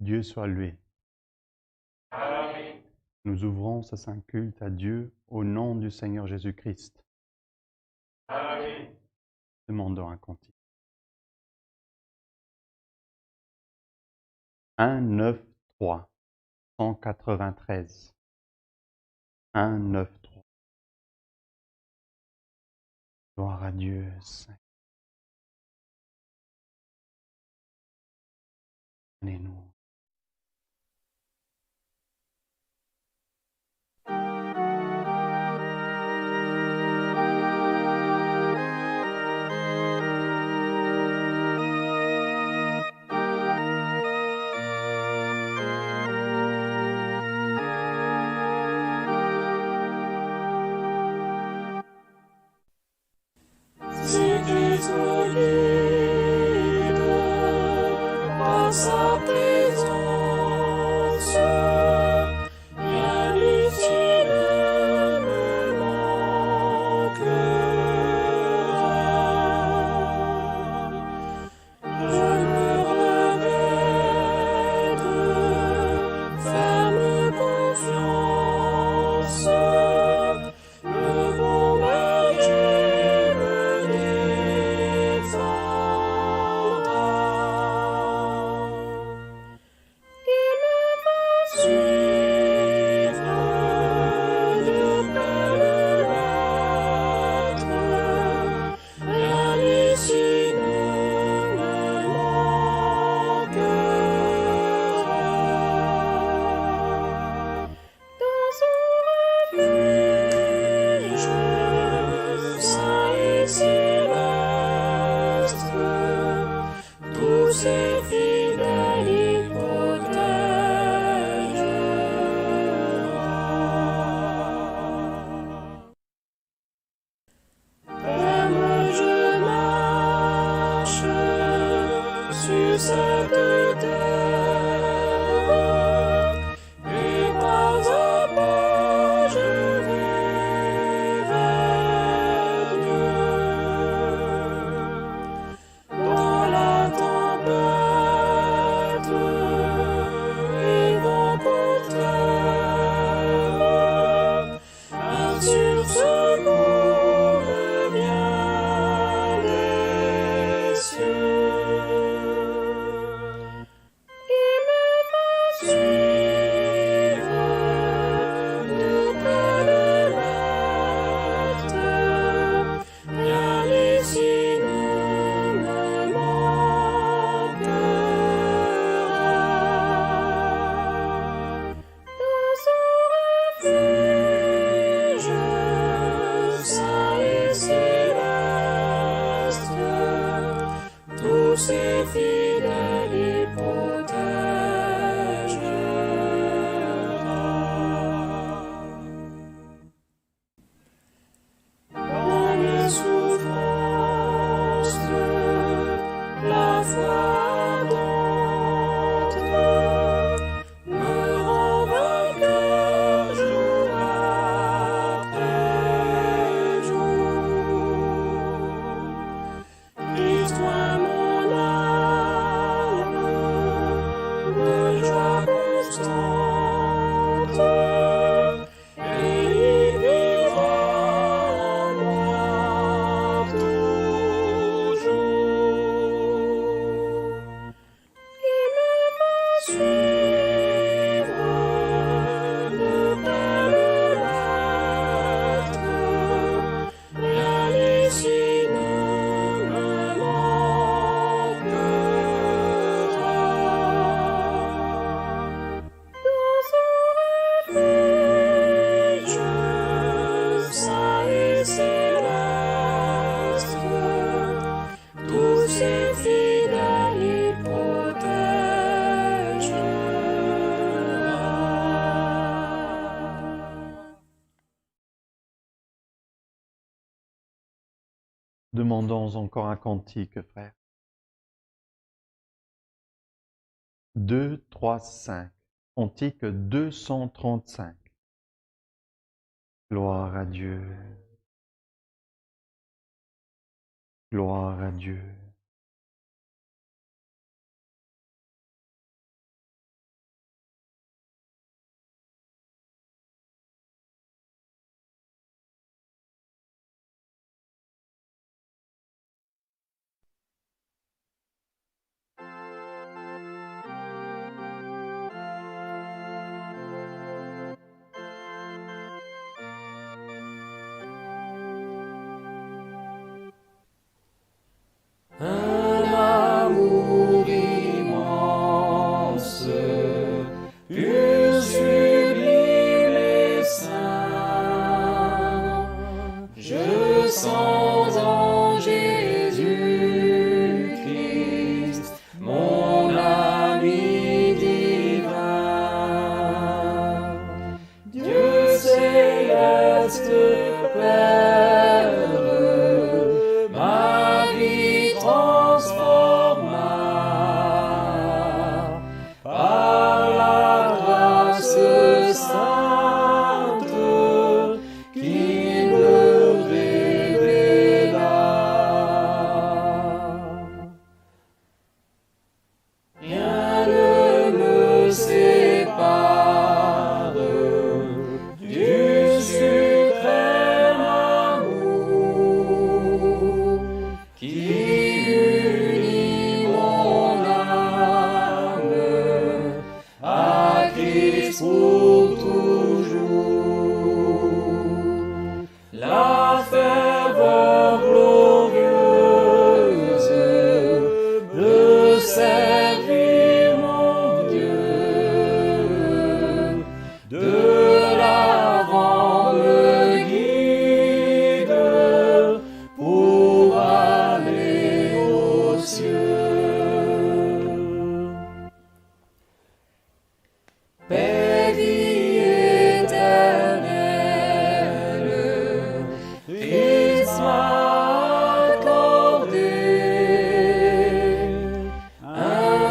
Dieu soit loué. Amen. Nous ouvrons ce saint culte à Dieu au nom du Seigneur Jésus-Christ. Amen. Demandons un cantique. 1, 9, 3, 193. 1, 9, 3. Gloire à Dieu, Saint. Nous. Si Christ me guide par sa présence, rien ici ne me manquera. Je me revêt de ferme confiance. Le bon berger me défendra. Il me va suivre de belles lettres. Rien ici ne me manquera. Dans son refuge saint et céleste, tous ses fidèles il protégera. Comme je marche sur cette terre, et pas à pas je vais vers Dieu. Dans la tempête et vent contraire, un sûr secours me vient des cieux. Il me va suivre de belles lettres. Rien ici ne me manquera. Dans son refuge saint et céleste, tous ses fidèles il protégera. Dans mes souffrances, la foi ardente me rend vainqueur jour après jour. Christ, toi mon âme de joie constante, et il vivra en moi toujours. Il me va suivre de belles lettres. Rien ici ne me manquera. Dans son refuge saint et céleste, tous ses fidèles il protégera. Demandons encore un cantique, frère. 2, 3, 5. Cantique 235. Gloire à Dieu. Gloire à Dieu.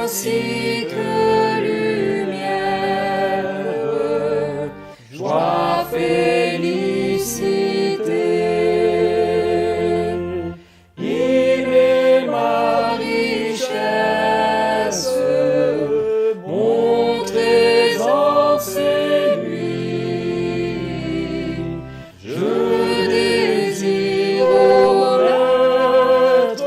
ainsi que lumière, joie, félicité. Il est ma richesse, mon trésor c'est lui. Je désire au Maître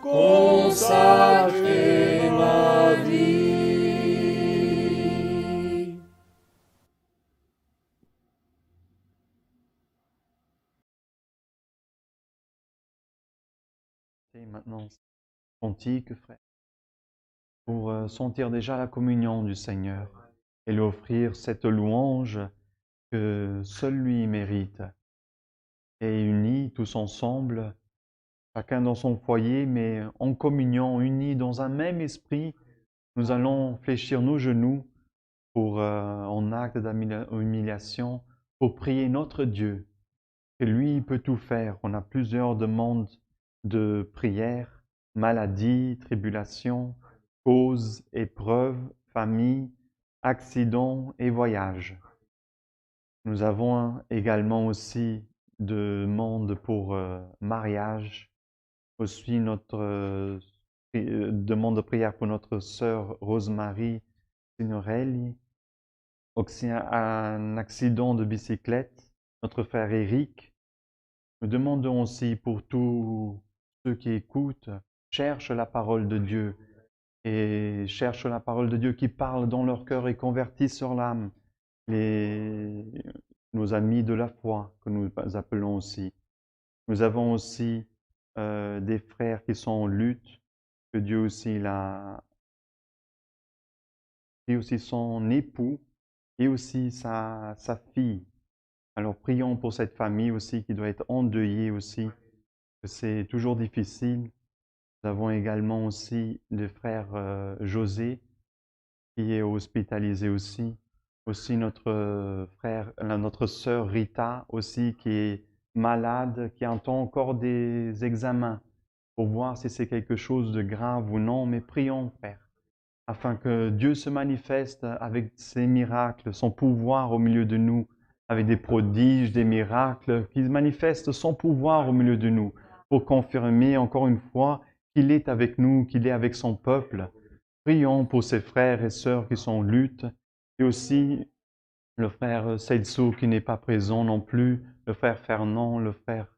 consacrer ma vie. Et maintenant, cantique, frère, pour sentir déjà la communion du Seigneur et lui offrir cette louange que seul lui mérite. Et unis tous ensemble, chacun dans son foyer, mais en communion, unis dans un même esprit, nous allons fléchir nos genoux pour, en acte d'humiliation, pour prier notre Dieu, que lui peut tout faire. On a plusieurs demandes de prière, maladie, tribulation, cause, épreuve, famille, accident et voyage. Nous avons également aussi demandes pour mariage, aussi notre demande de prière pour notre sœur Rosemary Signorelli, aussi un accident de bicyclette, notre frère Eric. Nous demandons aussi pour tous ceux qui écoutent, cherchent la parole de Dieu et cherchent la parole de Dieu qui parle dans leur cœur et convertit sur l'âme nos amis de la foi que nous appelons aussi. Nous avons aussi des frères qui sont en lutte, que Dieu aussi l'a pris aussi son époux et aussi sa fille. Alors prions pour cette famille aussi qui doit être endeuillée aussi, que c'est toujours difficile. Nous avons également aussi le frère José qui est hospitalisé aussi. Aussi notre notre sœur Rita aussi qui est malade, qui attend encore des examens pour voir si c'est quelque chose de grave ou non. Mais prions, Père, afin que Dieu se manifeste avec ses miracles, son pouvoir au milieu de nous, avec des prodiges, des miracles, qu'il manifeste son pouvoir au milieu de nous, pour confirmer encore une fois qu'il est avec nous, qu'il est avec son peuple. Prions pour ses frères et sœurs qui sont en lutte, et aussi le frère Celso qui n'est pas présent non plus, le frère Fernand, le frère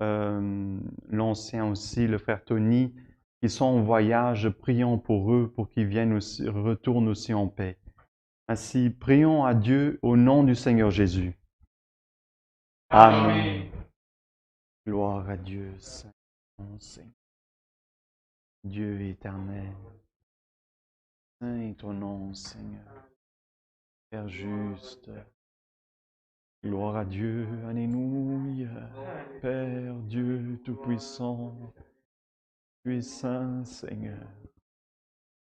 l'ancien aussi, le frère Tony, qui sont en voyage. Prions pour eux, pour qu'ils viennent aussi, retournent aussi en paix. Ainsi, prions à Dieu au nom du Seigneur Jésus. Amen. Gloire à Dieu, Saint, Seigneur. Dieu éternel. Saint est ton nom, Seigneur. Père juste. Gloire à Dieu, alléluia. Père Dieu Tout-Puissant, tu es saint, Seigneur.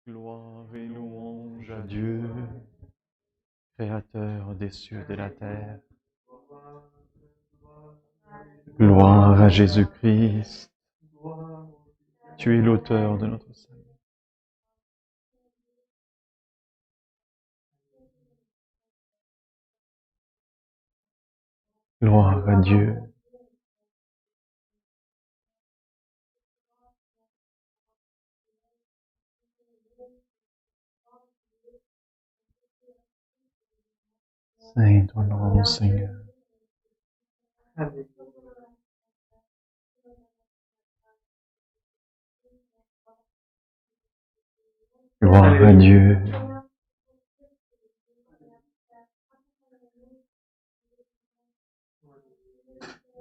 Gloire et louange à Dieu, Créateur des cieux et de la terre. Gloire à Jésus-Christ. Tu es l'auteur de notre salut. Gloire à Dieu. Saint ton nom, Seigneur. Gloire à Dieu.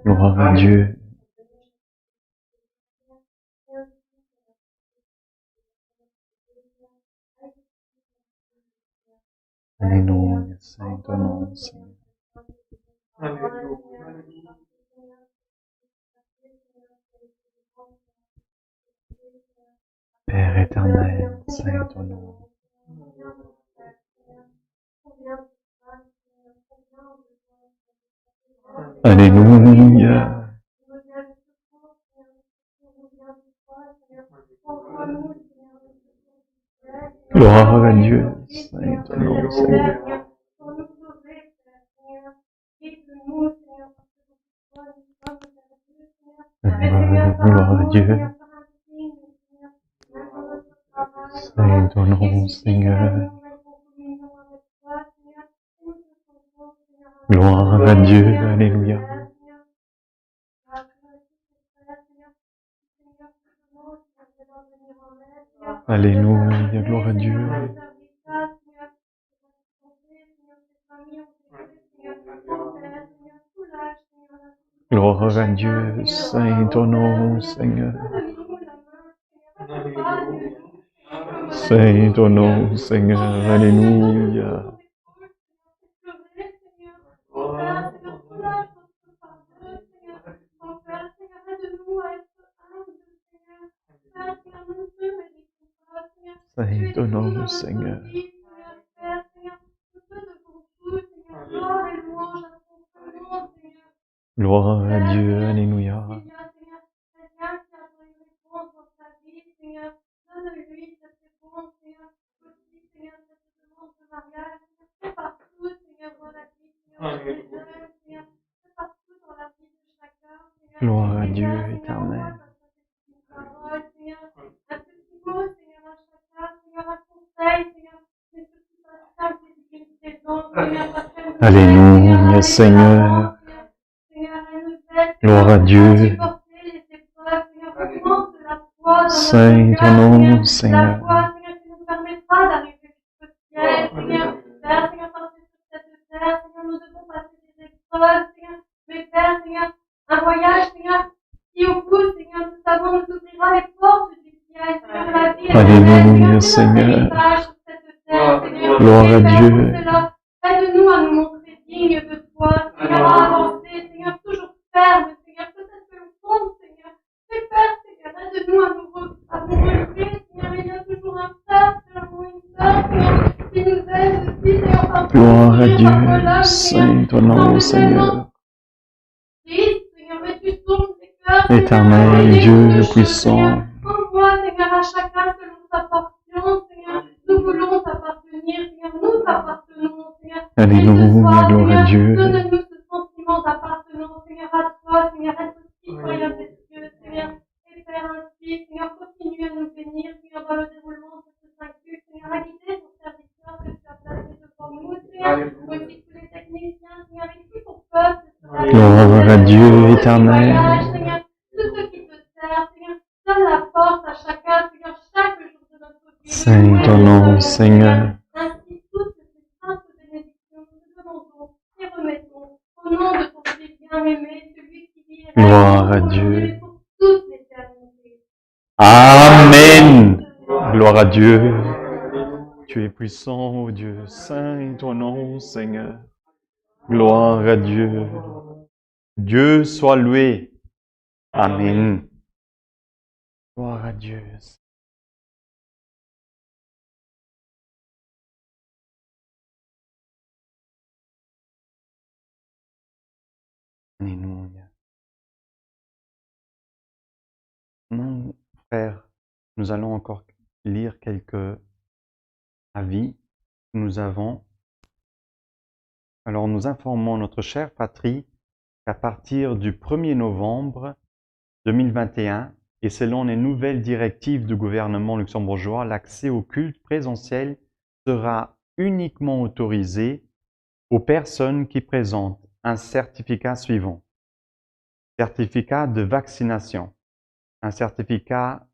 Gloire à Dieu. Alléluia, Saint ton nom, Seigneur. Père éternel, Saint ton nom. Alléluia. Gloire à Dieu. Saint ton nom, Seigneur. Gloire à Dieu. Saint ton nom, Seigneur. Gloire à Dieu. Alléluia. Alléluia. Gloire à Dieu. Gloire à Dieu. Saint ton nom, Seigneur. Saint ton nom, Seigneur. Alléluia. Saint ton nom, Seigneur. Gloire à Dieu, alléluia. Gloire à Dieu éternel. Alléluia, Seigneur. Gloire à Dieu. Saint ton nom, Seigneur. Un voyage, Seigneur, qui au bout, Seigneur, nous savons, nous ouvrira les portes du ciel, Seigneur, la vie. Alléluia, Seigneur. Gloire à Dieu. Aide-nous à nous montrer dignes de toi, Seigneur, à avancer, Seigneur, toujours ferme, Seigneur, peut-être que le fond, Seigneur, fais peur, Seigneur, aide-nous à nous relever, Seigneur, il y a toujours un frère, Seigneur, ou une sœur, Seigneur, qui nous aide aussi, Seigneur, par Gloire à Dieu. Saint ton nom, Seigneur. Éternel Dieu puissant. Envoie, Seigneur, à chacun selon sa portion, Seigneur. Nous voulons t'appartenir, Seigneur. Nous t'appartenons, Seigneur. Alléluia, gloire à Dieu. Donne-nous ce sentiment d'appartenance, Seigneur, à toi, Seigneur. Être citoyen des cieux, Seigneur. Et faire ainsi, Seigneur, continue à nous bénir, Seigneur, dans le déroulement de ce saint culte, Seigneur, à guider ton serviteur que tu as placé devant nous, Seigneur. Aussi tous les techniciens, Seigneur, avec qui ton peuple sera. Gloire à Dieu éternel. Seigneur. Tous ceux qui te servent, Seigneur, donne la force à chacun, Seigneur, chaque jour de notre vie. Saint ton nom, Seigneur. Ainsi, toutes ces saintes bénédictions, nous te demandons et remettons au nom de ton Fils bien-aimé, celui qui vit et règne Gloire à Dieu. pour toute l'éternité. Amen. Gloire à Dieu. Tu es puissant, ô Dieu. Saint est ton nom, Seigneur. Gloire à Dieu. Dieu soit loué. Amen. Gloire à Dieu. Alléluia. Non, frère, nous allons encore lire quelques avis que nous avons. Alors, nous informons notre chère patrie qu'à partir du 1er novembre 2021, et selon les nouvelles directives du gouvernement luxembourgeois, l'accès au culte présentiel sera uniquement autorisé aux personnes qui présentent un certificat suivant. Certificat de vaccination. Un certificat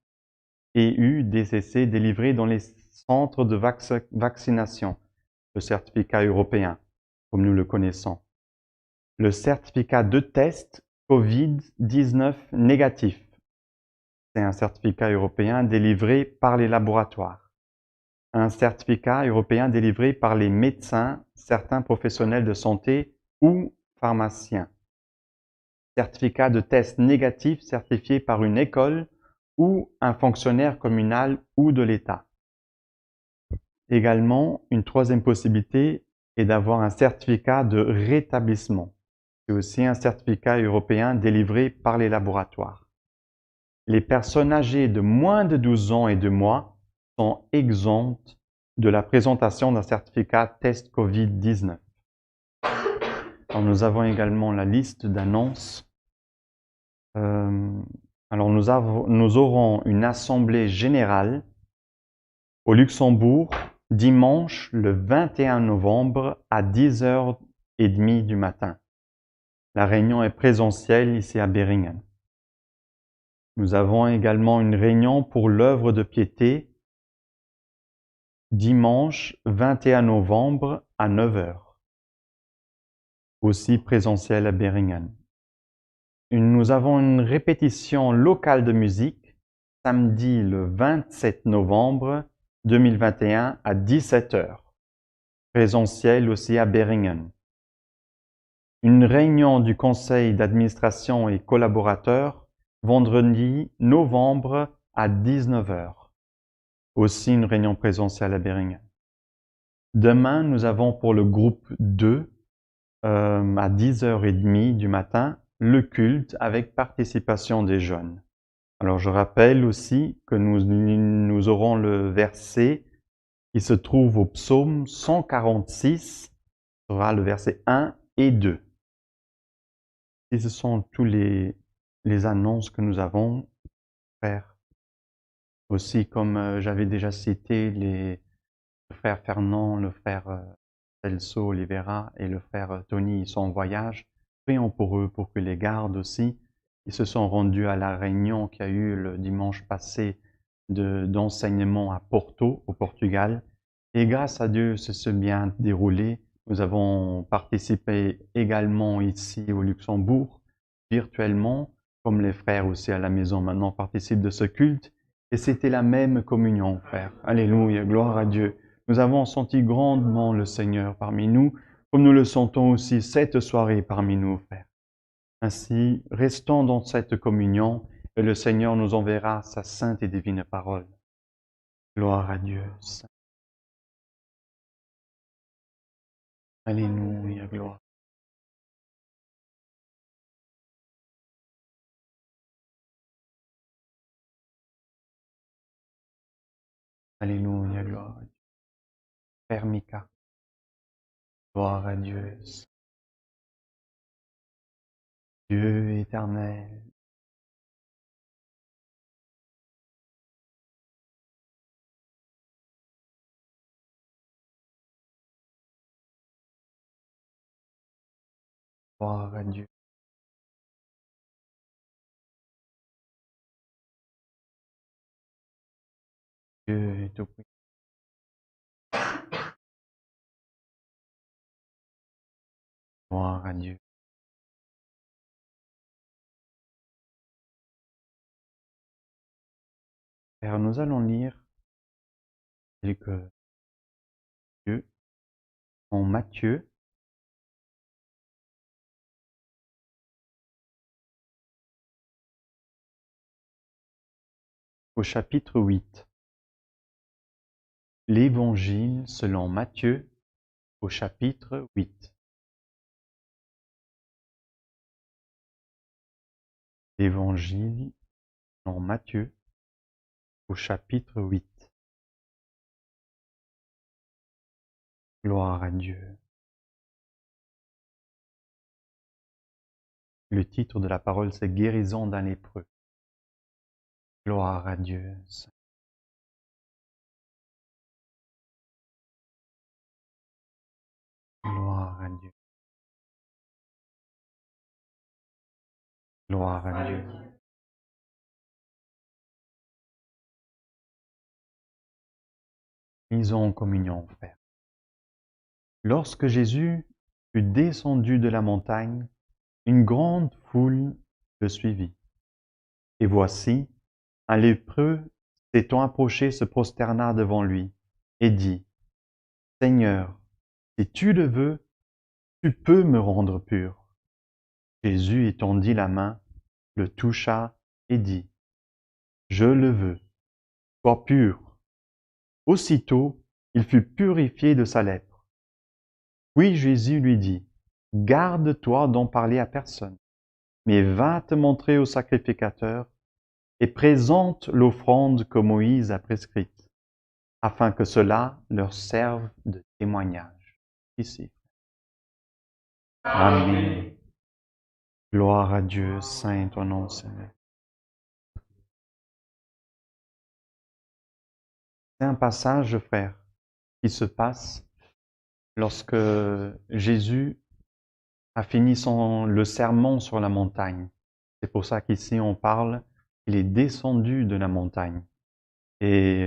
EU-DCC délivré dans les centres de vaccination. Le certificat européen, comme nous le connaissons. Le certificat de test COVID-19 négatif. C'est un certificat européen délivré par les laboratoires. Un certificat européen délivré par les médecins, certains professionnels de santé ou pharmaciens. Certificat de test négatif certifié par une école ou un fonctionnaire communal ou de l'État. Également, une troisième possibilité est d'avoir un certificat de rétablissement. C'est aussi un certificat européen délivré par les laboratoires. Les personnes âgées de moins de 12 ans et 2 mois sont exemptes de la présentation d'un certificat test Covid-19. Nous avons également la liste d'annonces. Alors nous aurons une assemblée générale au Luxembourg dimanche le 21 novembre à 10h30 du matin. La réunion est présentielle ici à Beringen. Nous avons également une réunion pour l'œuvre de piété dimanche 21 novembre à 9h. Aussi présentielle à Beringen. Nous avons une répétition locale de musique samedi le 27 novembre 2021 à 17h. Présentielle aussi à Beringen. Une réunion du conseil d'administration et collaborateurs vendredi novembre à 19h. Aussi une réunion présentielle à Beringen. Demain, nous avons pour le groupe 2 à 10h30 du matin le culte avec participation des jeunes. Alors je rappelle aussi que nous aurons le verset qui se trouve au psaume 146, ce sera le verset 1 et 2. Et ce sont tous les annonces que nous avons, frères. Aussi, comme j'avais déjà cité, le frère Fernand, le frère Celso Oliveira et le frère Tony, ils sont en voyage. Prions pour eux, pour que les gardes aussi. Ils se sont rendus à la réunion qu'il y a eu le dimanche passé d'enseignement à Porto, au Portugal. Et grâce à Dieu, ça s'est bien déroulé. Nous avons participé également ici au Luxembourg, virtuellement, comme les frères aussi à la maison maintenant participent de ce culte. Et c'était la même communion, frère. Alléluia, gloire à Dieu. Nous avons senti grandement le Seigneur parmi nous, comme nous le sentons aussi cette soirée parmi nous, frères. Ainsi, restons dans cette communion et le Seigneur nous enverra sa sainte et divine parole. Gloire à Dieu. Alléluia, gloire. Alléluia, gloire à Dieu. Père Mika, gloire à Dieu. Dieu éternel. Gloire à Dieu. Dieu est tout puissant. Gloire à Dieu. Père, nous allons lire quelques Dieu en Matthieu, au chapitre 8. L'Évangile selon Matthieu, au chapitre 8. L'Évangile selon Matthieu, au chapitre 8. Gloire à Dieu. Le titre de la parole, c'est « Guérison d'un lépreux ». Gloire à Dieu. Gloire à Dieu. Gloire à Dieu. Lisons en communion, frère. Lorsque Jésus fut descendu de la montagne, une grande foule le suivit. Et voici, un lépreux s'étant approché se prosterna devant lui et dit, « Seigneur, si tu le veux, tu peux me rendre pur. » Jésus étendit la main, le toucha et dit, « Je le veux, sois pur. » Aussitôt, il fut purifié de sa lèpre. Puis Jésus lui dit, « Garde-toi d'en parler à personne, mais va te montrer au sacrificateur et présente l'offrande que Moïse a prescrite, afin que cela leur serve de témoignage. Ici. Amen. Gloire à Dieu, saint ton nom, Seigneur. C'est un passage, frère, qui se passe lorsque Jésus a fini le sermon sur la montagne. C'est pour ça qu'ici on parle, il est descendu de la montagne. Et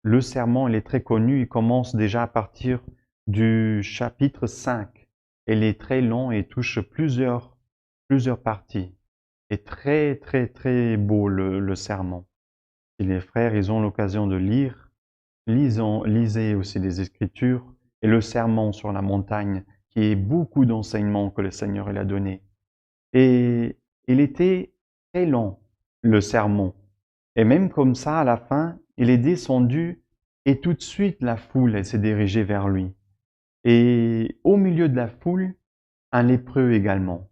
le sermon, il est très connu, il commence déjà à partir du chapitre 5. Il est très long et touche plusieurs parties. Et très, très, très beau le sermon. Si les frères, ils ont l'occasion de lire, lisez aussi les Écritures et le sermon sur la montagne, qui est beaucoup d'enseignements que le Seigneur il a donné. Et il était très long, le sermon. Et même comme ça, à la fin, il est descendu et tout de suite la foule s'est dirigée vers lui. Et au milieu de la foule, un lépreux également.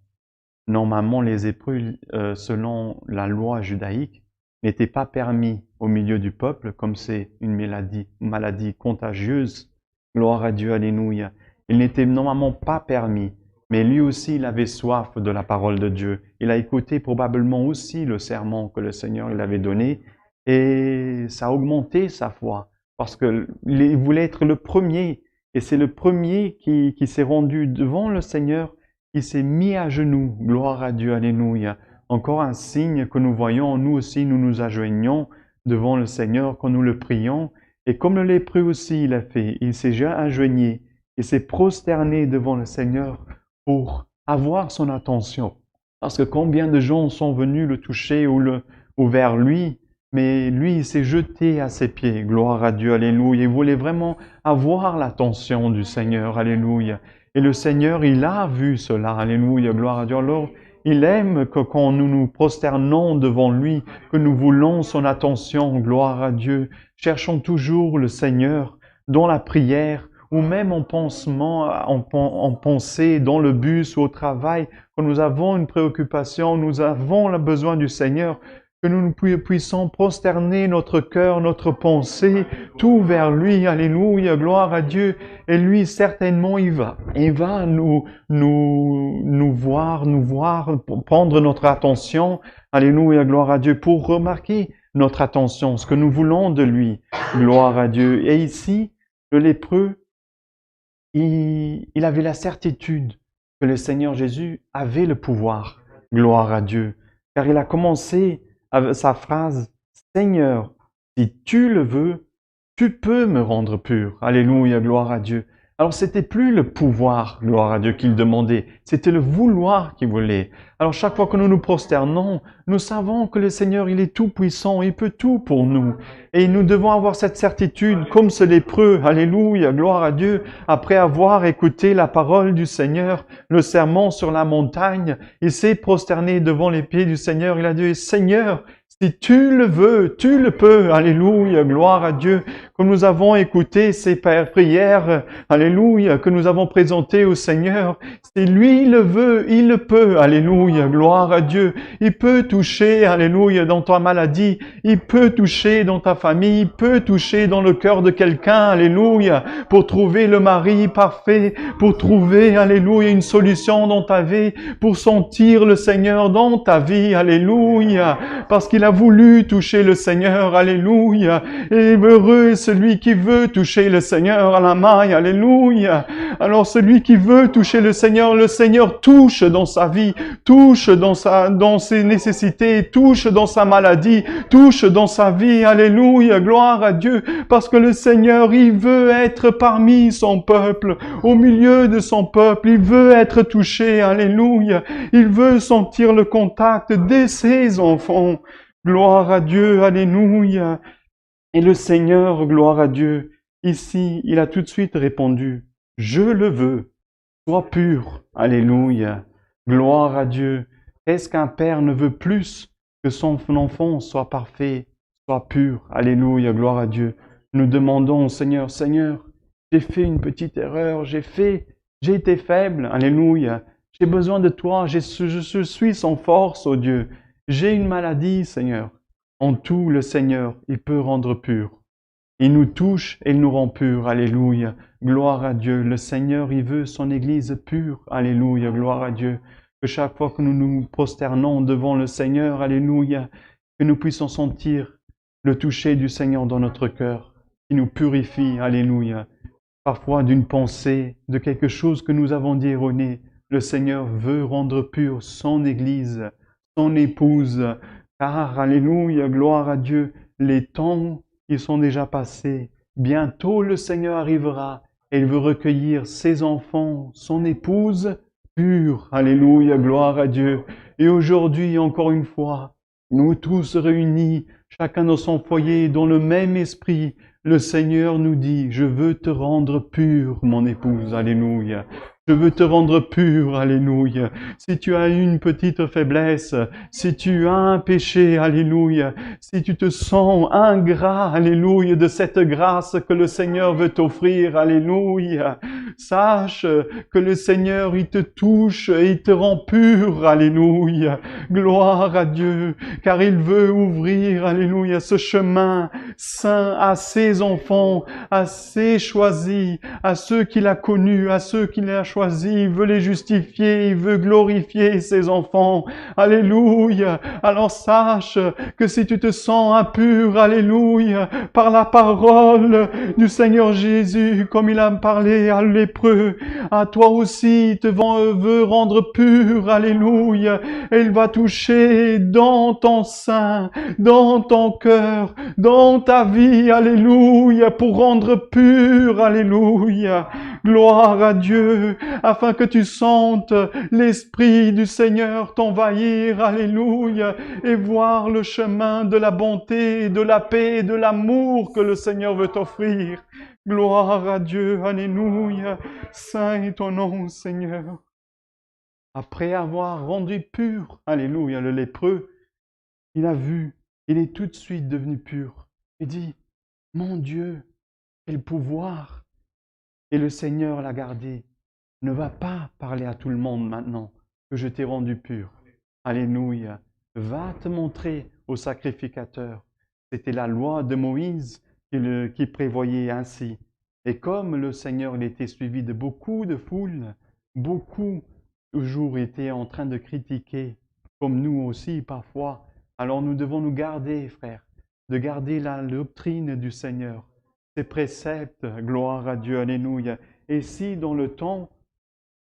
Normalement, les lépreux, selon la loi judaïque, n'étaient pas permis au milieu du peuple, comme c'est une maladie contagieuse. Gloire à Dieu, alléluia. Il n'était normalement pas permis, mais lui aussi, il avait soif de la parole de Dieu. Il a écouté probablement aussi le sermon que le Seigneur il avait donné, et ça a augmenté sa foi, parce qu'il voulait être le premier, et c'est le premier qui s'est rendu devant le Seigneur, qui s'est mis à genoux. Gloire à Dieu, alléluia. Encore un signe que nous voyons, nous aussi, nous nous agenouillons devant le Seigneur quand nous le prions. Et comme le lépreux aussi il a fait, il s'est déjà agenouillé, il s'est prosterné devant le Seigneur pour avoir son attention. Parce que combien de gens sont venus le toucher ou vers lui, mais lui, il s'est jeté à ses pieds. Gloire à Dieu, alléluia. Il voulait vraiment avoir l'attention du Seigneur, alléluia. Et le Seigneur, il a vu cela, alléluia, gloire à Dieu. Alors, il aime que quand nous nous prosternons devant lui, que nous voulons son attention, gloire à Dieu. Cherchons toujours le Seigneur dans la prière, ou même en pensée, dans le bus ou au travail, quand nous avons une préoccupation, nous avons le besoin du Seigneur, que nous puissions prosterner notre cœur, notre pensée, tout vers lui, alléluia, gloire à Dieu. Et lui, certainement, il va nous voir, prendre notre attention, alléluia, gloire à Dieu, pour remarquer notre attention, ce que nous voulons de lui, gloire à Dieu. Et ici, le lépreux, il avait la certitude que le Seigneur Jésus avait le pouvoir, gloire à Dieu, car il a commencé sa phrase « Seigneur, si tu le veux, tu peux me rendre pur. » Alléluia, gloire à Dieu. Alors, c'était plus le pouvoir, gloire à Dieu, qu'il demandait, c'était le vouloir qu'il voulait. Alors, chaque fois que nous nous prosternons, nous savons que le Seigneur, il est tout puissant, il peut tout pour nous. Et nous devons avoir cette certitude, comme ce lépreux, alléluia, gloire à Dieu, après avoir écouté la parole du Seigneur, le sermon sur la montagne, il s'est prosterné devant les pieds du Seigneur, il a dit, Seigneur, si tu le veux, tu le peux. Alléluia, gloire à Dieu. Comme nous avons écouté ces prières, alléluia, que nous avons présentées au Seigneur. Si lui le veut, il le peut. Alléluia, gloire à Dieu. Il peut toucher, alléluia, dans ta maladie. Il peut toucher dans ta famille. Il peut toucher dans le cœur de quelqu'un, alléluia, pour trouver le mari parfait, pour trouver, alléluia, une solution dans ta vie, pour sentir le Seigneur dans ta vie, alléluia, parce qu'il a voulu toucher le Seigneur, alléluia, et heureux est celui qui veut toucher le Seigneur à la maille, alléluia. Alors celui qui veut toucher le Seigneur touche dans sa vie, touche dans ses nécessités, touche dans sa maladie, touche dans sa vie, alléluia, gloire à Dieu, parce que le Seigneur, il veut être parmi son peuple, au milieu de son peuple, il veut être touché, alléluia, il veut sentir le contact de ses enfants. Gloire à Dieu, alléluia. Et le Seigneur, gloire à Dieu, ici, il a tout de suite répondu, « Je le veux, sois pur. » Alléluia. Gloire à Dieu. Est-ce qu'un père ne veut plus que son enfant soit parfait, soit pur? Alléluia, gloire à Dieu. Nous demandons au Seigneur, « Seigneur, j'ai fait une petite erreur, j'ai été faible. » Alléluia. J'ai besoin de toi, je suis sans force, oh Dieu. J'ai une maladie, Seigneur. En tout, le Seigneur, il peut rendre pur. Il nous touche et il nous rend purs. Alléluia. Gloire à Dieu. Le Seigneur, il veut son Église pure. Alléluia. Gloire à Dieu. Que chaque fois que nous nous prosternons devant le Seigneur, alléluia, que nous puissions sentir le toucher du Seigneur dans notre cœur, qui nous purifie. Alléluia. Parfois d'une pensée, de quelque chose que nous avons dit erroné, le Seigneur veut rendre pure son Église, son épouse, car, alléluia, gloire à Dieu, les temps qui sont déjà passés, bientôt le Seigneur arrivera et il veut recueillir ses enfants, son épouse pure, alléluia, gloire à Dieu. Et aujourd'hui, encore une fois, nous tous réunis, chacun dans son foyer, dans le même esprit, le Seigneur nous dit, je veux te rendre pure, mon épouse, alléluia. Je veux te rendre pur, alléluia. Si tu as une petite faiblesse, si tu as un péché, alléluia, si tu te sens ingrat, alléluia, de cette grâce que le Seigneur veut t'offrir, alléluia, sache que le Seigneur, il te touche et il te rend pur, alléluia. Gloire à Dieu, car il veut ouvrir, alléluia, ce chemin saint à ses enfants, à ses choisis, à ceux qu'il a connus, à ceux qu'il a choisi, il veut les justifier, il veut glorifier ses enfants. Alléluia. Alors sache que si tu te sens impur, alléluia, par la parole du Seigneur Jésus, comme il a parlé à lépreux, à toi aussi, il te veut rendre pur, alléluia, et il va toucher dans ton sein, dans ton cœur, dans ta vie, alléluia, pour rendre pur, alléluia. Gloire à Dieu, afin que tu sentes l'Esprit du Seigneur t'envahir, alléluia, et voir le chemin de la bonté, de la paix, de l'amour que le Seigneur veut t'offrir. Gloire à Dieu, alléluia, saint est ton nom, Seigneur. Après avoir rendu pur, alléluia, le lépreux, il a vu, il est tout de suite devenu pur. Il dit, mon Dieu, quel pouvoir! Et le Seigneur l'a gardé. Ne va pas parler à tout le monde maintenant que je t'ai rendu pur. Alléluia. Va te montrer au sacrificateur. C'était la loi de Moïse qui prévoyait ainsi. Et comme le Seigneur il était suivi de beaucoup de foules, beaucoup toujours étaient en train de critiquer, comme nous aussi parfois. Alors nous devons nous garder, frères, de garder la doctrine du Seigneur. Ses préceptes, gloire à Dieu, alléluia. Et si dans le temps,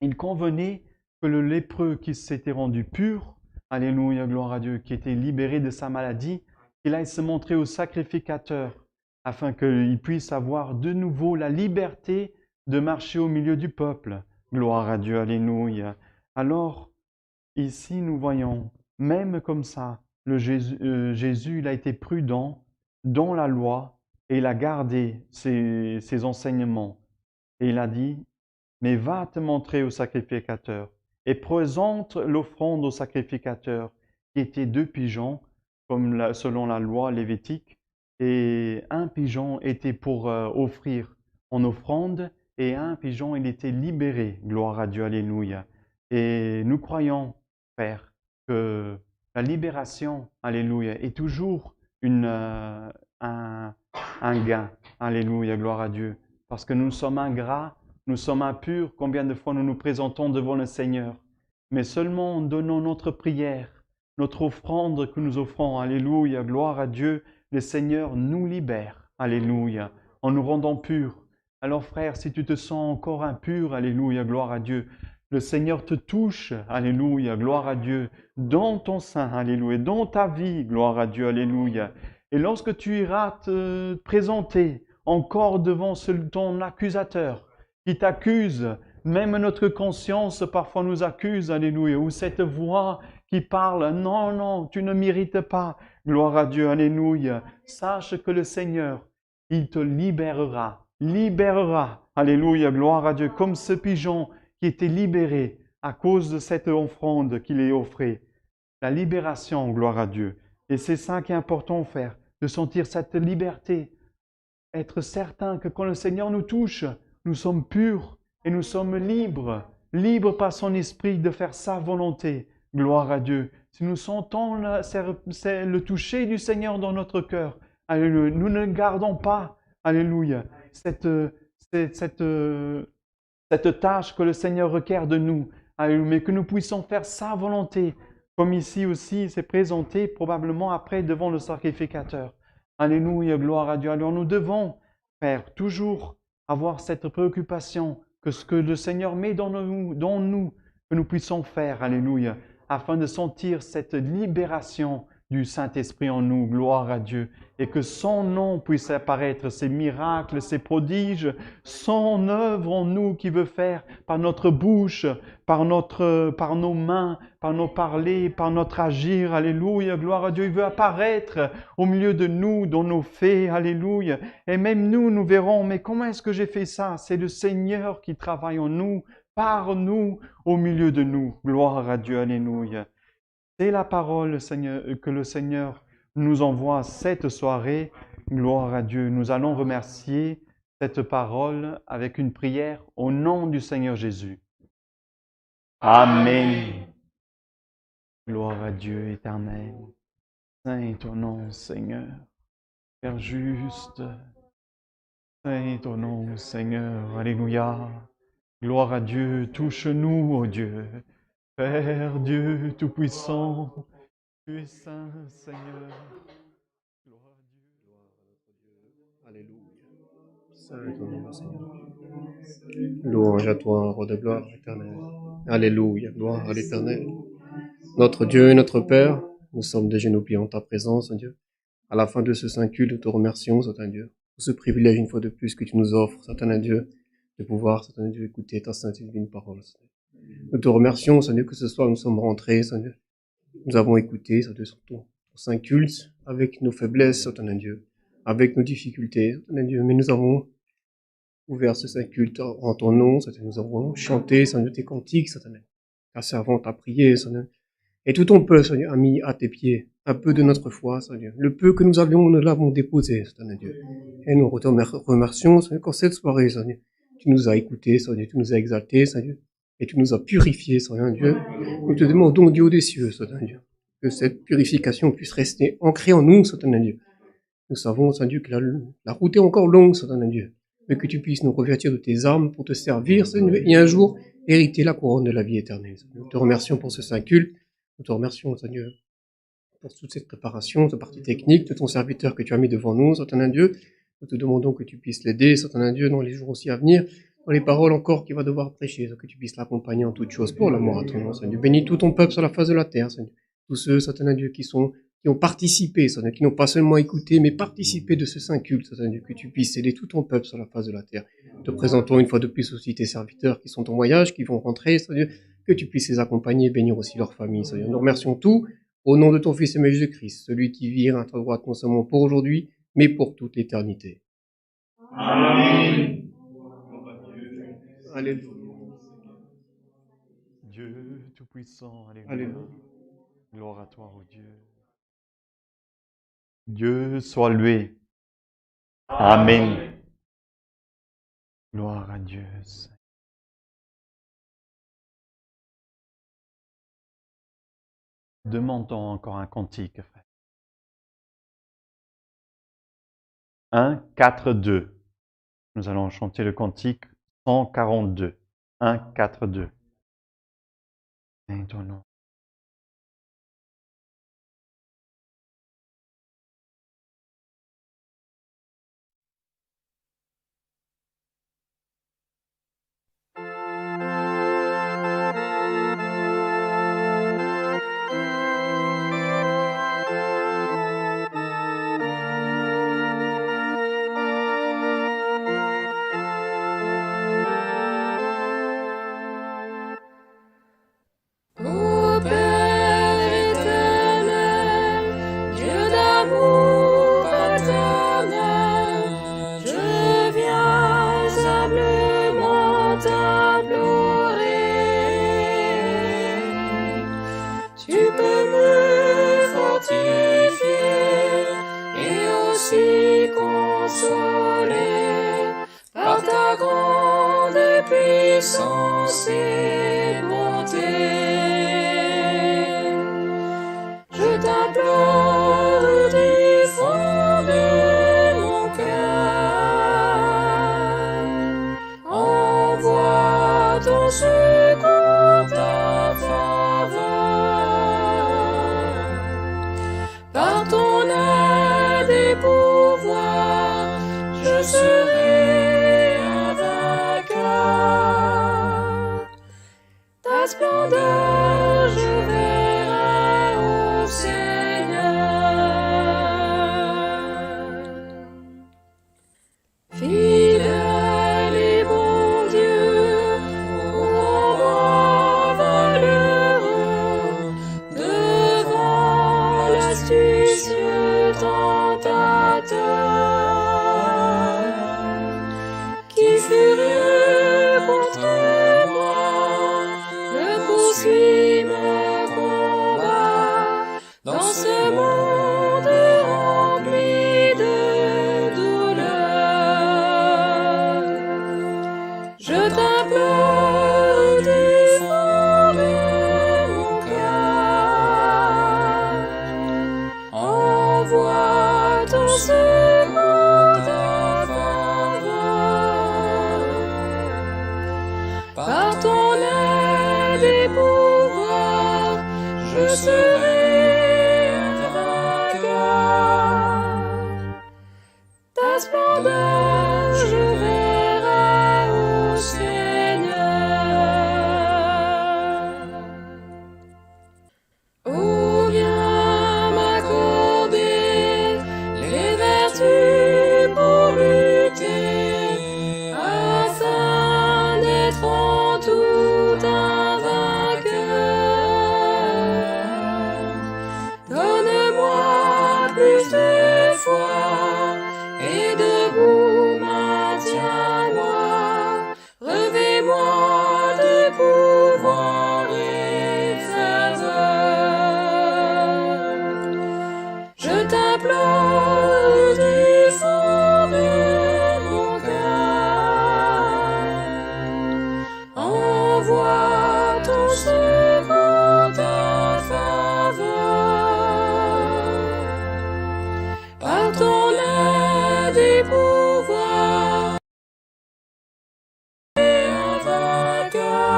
il convenait que le lépreux qui s'était rendu pur, alléluia, gloire à Dieu, qui était libéré de sa maladie, qu'il aille se montrer au sacrificateur, afin qu'il puisse avoir de nouveau la liberté de marcher au milieu du peuple. Gloire à Dieu, alléluia. Alors, ici nous voyons, même comme ça, Jésus il a été prudent dans la loi, et il a gardé ses enseignements. Et il a dit, mais va te montrer au sacrificateur et présente l'offrande au sacrificateur, qui était 2 pigeons, comme selon la loi lévitique, et un pigeon était pour offrir en offrande, et un pigeon, il était libéré, gloire à Dieu, alléluia. Et nous croyons, Père, que la libération, alléluia, est toujours un gain. Alléluia, gloire à Dieu. Parce que nous sommes ingrats, nous sommes impurs, combien de fois nous nous présentons devant le Seigneur. Mais seulement en donnant notre prière, notre offrande que nous offrons, alléluia, gloire à Dieu, le Seigneur nous libère, alléluia, en nous rendant purs. Alors frère, si tu te sens encore impur, alléluia, gloire à Dieu, le Seigneur te touche, alléluia, gloire à Dieu, dans ton sein, alléluia, dans ta vie, gloire à Dieu, alléluia. Et lorsque tu iras te présenter encore devant ton accusateur qui t'accuse, même notre conscience parfois nous accuse, alléluia, ou cette voix qui parle, non, non, tu ne mérites pas, gloire à Dieu, alléluia. Sache que le Seigneur, il te libérera, alléluia, gloire à Dieu, comme ce pigeon qui était libéré à cause de cette offrande qu'il est offrée. La libération, gloire à Dieu. Et c'est ça qui est important, frère, de sentir cette liberté, être certain que quand le Seigneur nous touche, nous sommes purs et nous sommes libres, libres par son esprit de faire sa volonté. Gloire à Dieu. Si nous sentons le toucher du Seigneur dans notre cœur, alléluia, nous ne gardons pas alléluia, cette tâche que le Seigneur requiert de nous, alléluia, mais que nous puissions faire sa volonté, comme ici aussi c'est présenté probablement après devant le sacrificateur. Alléluia, gloire à Dieu. Alors nous devons, Père, toujours avoir cette préoccupation que ce que le Seigneur met dans nous, que nous puissions faire, alléluia, afin de sentir cette libération du Saint-Esprit en nous, gloire à Dieu, et que son nom puisse apparaître, ses miracles, ses prodiges, son œuvre en nous qui veut faire par notre bouche, par nos mains, par nos parlers, par notre agir, alléluia, gloire à Dieu, il veut apparaître au milieu de nous, dans nos faits, alléluia, et même nous verrons, mais comment est-ce que j'ai fait ça? C'est le Seigneur qui travaille en nous, par nous, au milieu de nous, gloire à Dieu, alléluia. C'est la parole Seigneur, que le Seigneur nous envoie cette soirée. Gloire à Dieu. Nous allons remercier cette parole avec une prière au nom du Seigneur Jésus. Amen. Gloire à Dieu éternel. Saint est ton nom, Seigneur. Père juste. Saint est ton nom, Seigneur. Alléluia. Gloire à Dieu. Touche-nous, ô Dieu. Père Dieu Tout-Puissant, tu es saint, Seigneur. Gloire à Dieu. Alléluia. Saint est ton nom, Seigneur. Louange à toi, roi de gloire éternelle. Alléluia. Gloire à l'Éternel. Notre Dieu et notre Père, nous sommes dégenouillés en ta présence, Dieu. À la fin de ce saint culte, nous te remercions, Satan Dieu, pour ce privilège une fois de plus que tu nous offres, Satan Dieu, de pouvoir, Satan Dieu, écouter ta sainte et divine parole, Seigneur. Nous te remercions, Seigneur, que ce soir nous sommes rentrés, Seigneur. Nous avons écouté, Seigneur, sur ton saint culte, avec nos faiblesses, Seigneur Dieu, avec nos difficultés, Seigneur Dieu, mais nous avons ouvert ce saint culte en ton nom, Seigneur. Nous avons chanté, Seigneur, tes cantiques, Seigneur. Ta servante a prié, Seigneur. Et tout ton peuple, Seigneur, a mis à tes pieds un peu de notre foi, Seigneur. Le peu que nous avions, nous l'avons déposé, Seigneur Dieu. Et nous te remercions, Seigneur, qu'en cette soirée, Seigneur, tu nous as écoutés, Seigneur, tu nous as exaltés, Seigneur. Et tu nous as purifiés, Seigneur Dieu. Nous te demandons, Dieu des cieux, Seigneur Dieu, que cette purification puisse rester ancrée en nous, Seigneur Dieu. Nous savons, Seigneur Dieu, que la route est encore longue, Seigneur Dieu, mais que tu puisses nous revêtir de tes armes pour te servir, Seigneur, et un jour hériter la couronne de la vie éternelle. Nous te remercions pour ce saint culte. Nous te remercions, Seigneur, pour toute cette préparation, cette partie technique de ton serviteur que tu as mis devant nous, Seigneur Dieu. Nous te demandons que tu puisses l'aider, Seigneur Dieu, dans les jours aussi à venir, dans les paroles encore qu'il va devoir prêcher, que tu puisses l'accompagner en toutes choses pour l'amour à ton nom, Seigneur. Bénis tout ton peuple sur la face de la terre, Seigneur. Tous ceux, Seigneur Dieu, qui ont participé, Seigneur, qui n'ont pas seulement écouté, mais participé de ce saint culte, Seigneur Dieu, que tu puisses aider tout ton peuple sur la face de la terre. Nous te présentons une fois de plus aussi tes serviteurs qui sont en voyage, qui vont rentrer, Seigneur, que tu puisses les accompagner et bénir aussi leur famille, Seigneur. Nous remercions tout au nom de ton Fils aimé Jésus-Christ, celui qui vit à ta droite non seulement pour aujourd'hui, mais pour toute l'éternité. Amen. Alléluia. Dieu Tout-Puissant, alléluia. Alléluia. Gloire à toi, ô Dieu. Dieu soit loué. Amen. Gloire à Dieu. Demandons encore un cantique, frère. 1, 4, 2. Nous allons chanter le cantique 142. 1, 4, 2. Et ton nom. Ô Père éternel, Dieu d'amour paternel, je viens humblement t'implorer. Tu peux me fortifier et aussi consoler par ta grande puissance et bonté. Je t'implore du fond de mon cœur serai un vainqueur. Ta splendeur je verrai, ô Seigneur. Fidèle et bon Dieu, rends-moi valeureux devant l'astucieux tentateur qui furieux contre moi me poursuit mon combat dans ce monde rempli de douleur. Je t'implore du fond de mon cœur, envoie ton secours en faveur. Par ton aide et pouvoir, je serai un vainqueur. Ta splendeur je verrai, ô Seigneur. Oh, viens m'accorder les vertus pour lutter, afin d'être en tout un vainqueur. Donne-moi plus de foi et debout maintiens-moi. Revêt-moi de pouvoir et ferveur. Je t'implore du fond de mon cœur, envoie ton secours en faveur. Par ton aide et pouvoir, un vainqueur.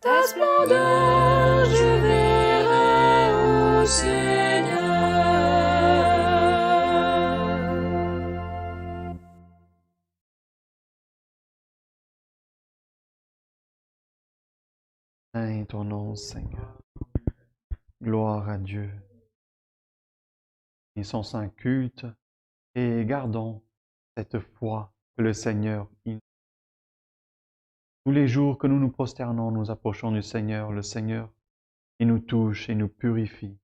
Ta splendeur je verrai, ô Seigneur. Saint est ton nom, Seigneur. Gloire à Dieu. Et son saint culte, et gardons cette foi que le Seigneur inonde. Tous les jours que nous nous prosternons, nous approchons du Seigneur. Le Seigneur, il nous touche et nous purifie.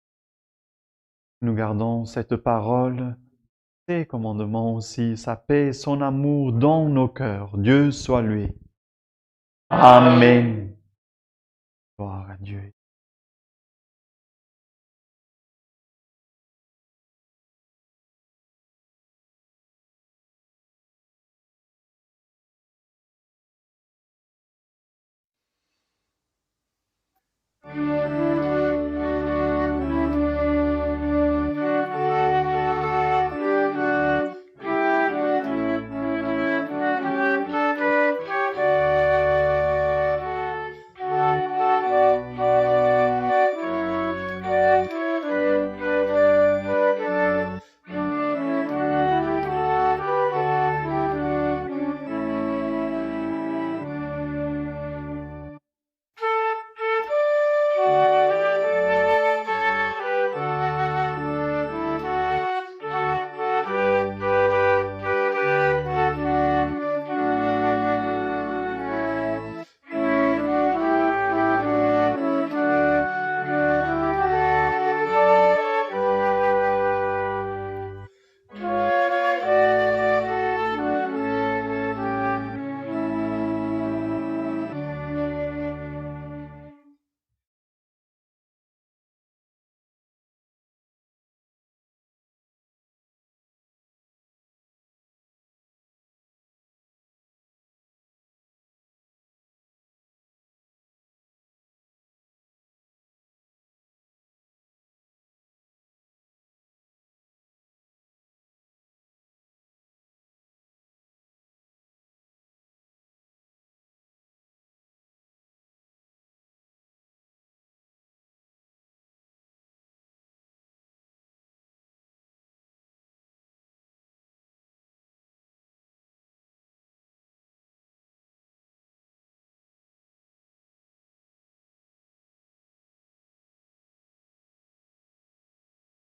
Nous gardons cette parole, ses commandements aussi, sa paix, son amour dans nos cœurs. Dieu soit lui. Amen. Gloire à Dieu.